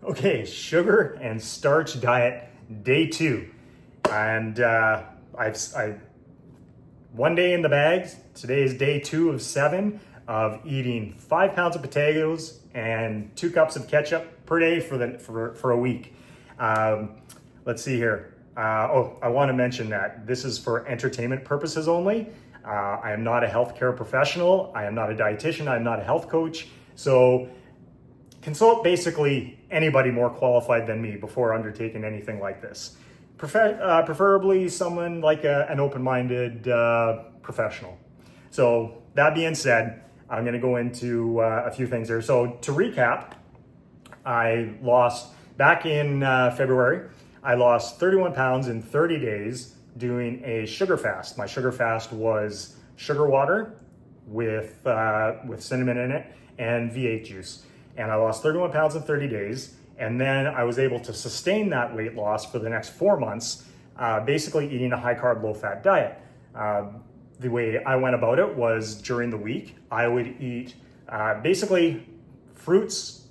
Okay, sugar and starch diet, day 2. And I one day in the bags. Today is day 2 of 7 of eating 5 pounds of potatoes and 2 cups of ketchup per day for a week. Let's see here. I want to mention that this is for entertainment purposes only. I am not a healthcare professional. I am not a dietitian. I'm not a health coach. So consult basically anybody more qualified than me before undertaking anything like this. Preferably someone like an open-minded professional. So that being said, I'm going to go into a few things here. So to recap, I lost back in February. I lost 31 pounds in 30 days doing a sugar fast. My sugar fast was sugar water with cinnamon in it and V8 juice. And I lost 31 pounds in 30 days. And then I was able to sustain that weight loss for the next 4 months, basically eating a high carb, low fat diet. The way I went about it was during the week, I would eat basically fruits,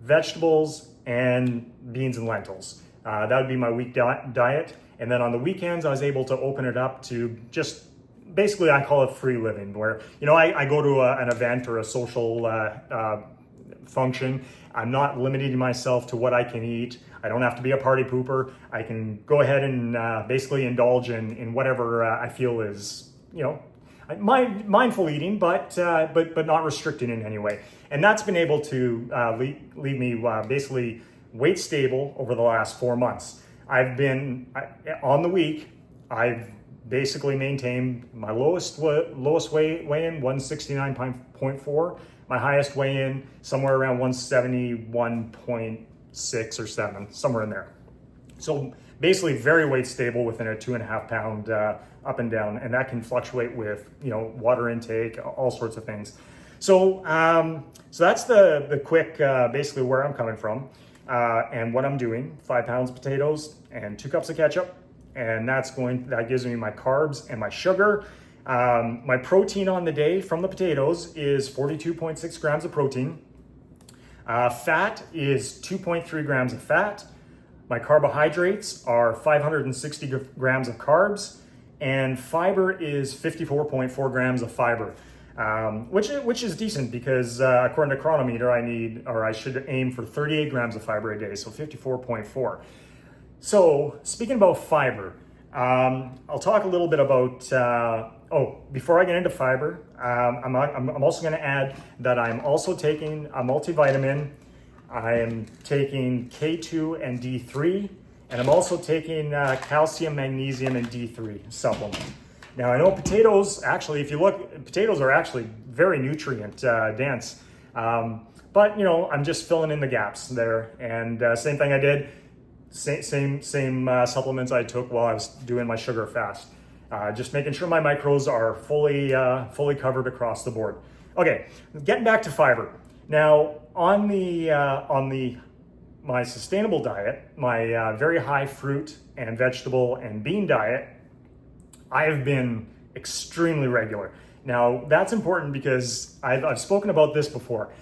vegetables, and beans and lentils. That would be my week diet. And then on the weekends, I was able to open it up to just basically, I call it free living, where, I go to an event or a social function. I'm not limiting myself to what I can eat. I don't have to be a party pooper. I can go ahead and basically indulge in whatever I feel is, mindful eating, but not restricted in any way. And that's been able to leave me basically weight stable over the last 4 months. I've been on the week. I've basically maintained my lowest weigh-in 169.4. My highest weigh-in somewhere around 171.6 or 7, somewhere in there. So basically very weight stable within a 2.5 pound up and down, and that can fluctuate with water intake, all sorts of things. So so that's the quick basically where I'm coming from and what I'm doing. 5 pounds of potatoes and 2 cups of ketchup, and that gives me my carbs and my sugar. My protein on the day from the potatoes is 42.6 grams of protein. Fat is 2.3 grams of fat. My carbohydrates are 560 grams of carbs, and fiber is 54.4 grams of fiber, which is decent because according to Chronometer, I should aim for 38 grams of fiber a day, so 54.4. So speaking about fiber, I'll talk a little bit about, before I get into fiber, I'm also going to add that I'm also taking a multivitamin. I am taking K2 and D3, and I'm also taking calcium, magnesium, and D3 supplement. Now I know potatoes, actually, if you look, potatoes are actually very nutrient dense, but I'm just filling in the gaps there. And same thing I did. Same supplements I took while I was doing my sugar fast. Just making sure my macros are fully covered across the board. Okay, getting back to fiber. Now on my sustainable diet, my very high fruit and vegetable and bean diet, I have been extremely regular. Now that's important because I've spoken about this before.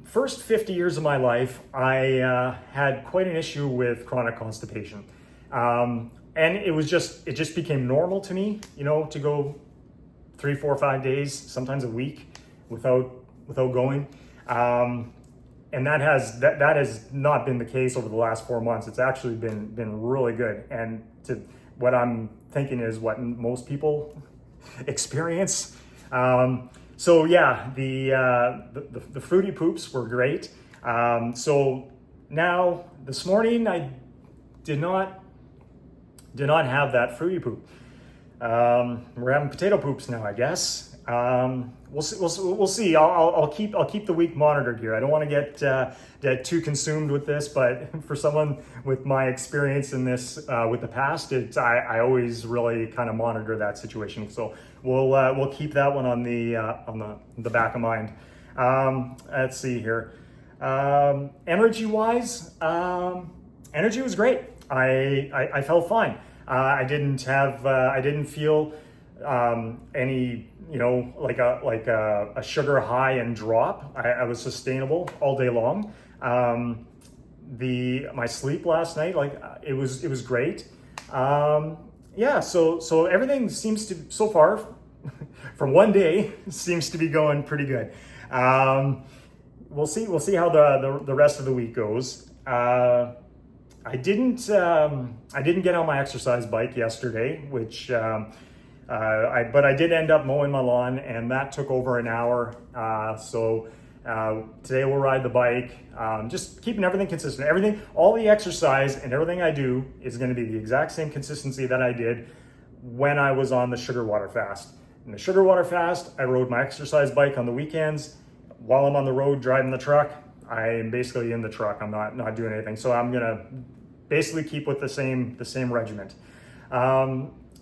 First 50 years of my life, I had quite an issue with chronic constipation. And it just became normal to me, to go 3, 4, 5 days, sometimes a week without going. And that has not been the case over the last 4 months. It's actually been really good. And what I'm thinking is what most people experience. So yeah, the fruity poops were great. So now this morning I did not have that fruity poop. We're having potato poops now, I guess. We'll see. I'll keep the week monitored here. I don't want to get too consumed with this, but for someone with my experience in this with the past, I always really kind of monitor that situation. So we'll keep that one on the back of mind. Let's see here. Energy wise, energy was great. I felt fine. I didn't feel any, like a sugar high and drop. I was sustainable all day long. My sleep last night, it was great. Yeah, so everything seems to, so far, from one day, seems to be going pretty good. We'll see how the rest of the week goes. I didn't get on my exercise bike yesterday, which but I did end up mowing my lawn, and that took over an hour. Today we'll ride the bike, just keeping everything consistent. All the exercise and everything I do is going to be the exact same consistency that I did when I was on the sugar water fast. In the sugar water fast, I rode my exercise bike on the weekends. While I'm on the road driving the truck, I'm basically in the truck. I'm not doing anything. So I'm gonna basically keep with the same regiment.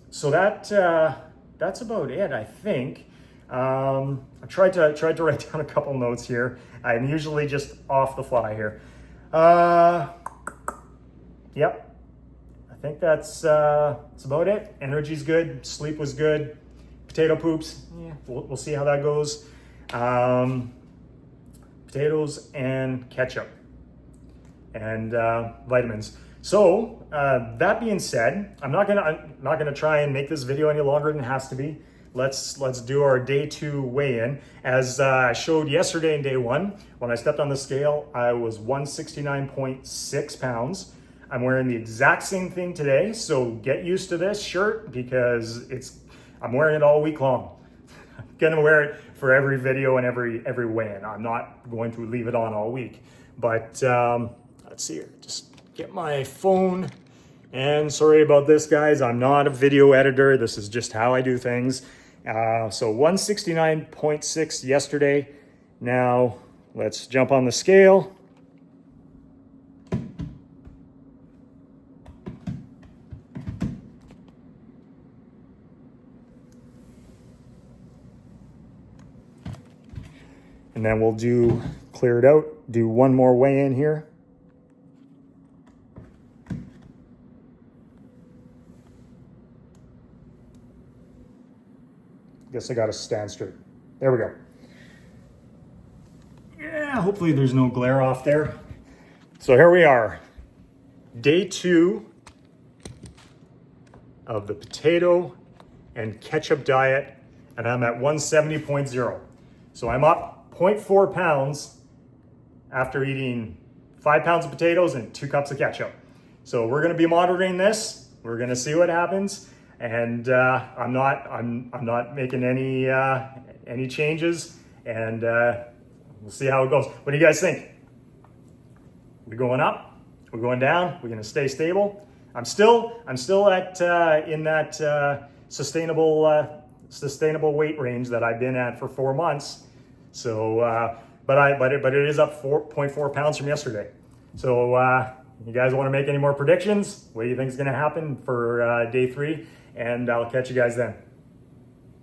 So that's about it, I think. I tried to write down a couple notes here. I'm usually just off the fly here. Yep, I think that's about it. Energy's good. Sleep was good. Potato poops. Yeah, we'll see how that goes. Potatoes and ketchup and vitamins. So that being said, I'm not gonna try and make this video any longer than it has to be. Let's do our day 2 weigh-in. As I showed yesterday in day 1, when I stepped on the scale, I was 169.6 pounds. I'm wearing the exact same thing today, so get used to this shirt because I'm wearing it all week long. I'm gonna wear it for every video and every weigh-in. I'm not going to leave it on all week. But let's see here, just get my phone. And sorry about this, guys. I'm not a video editor. This is just how I do things. So 169.6 yesterday. Now let's jump on the scale. And then we'll clear it out, do one more weigh in here. Guess I got to stand straight. There we go. Yeah, hopefully there's no glare off there. So here we are. Day 2 of the potato and ketchup diet, and I'm at 170.0. So I'm up 0.4 pounds after eating 5 pounds of potatoes and 2 cups of ketchup. So we're going to be monitoring this. We're going to see what happens. And I'm not making any changes, and we'll see how it goes. What do you guys think? We going up? We're going down? We're going to stay stable? I'm still at in that sustainable weight range that I've been at for 4 months. So, but it is up 4.4 pounds from yesterday. So, you guys want to make any more predictions? What do you think is going to happen for day 3? And I'll catch you guys then.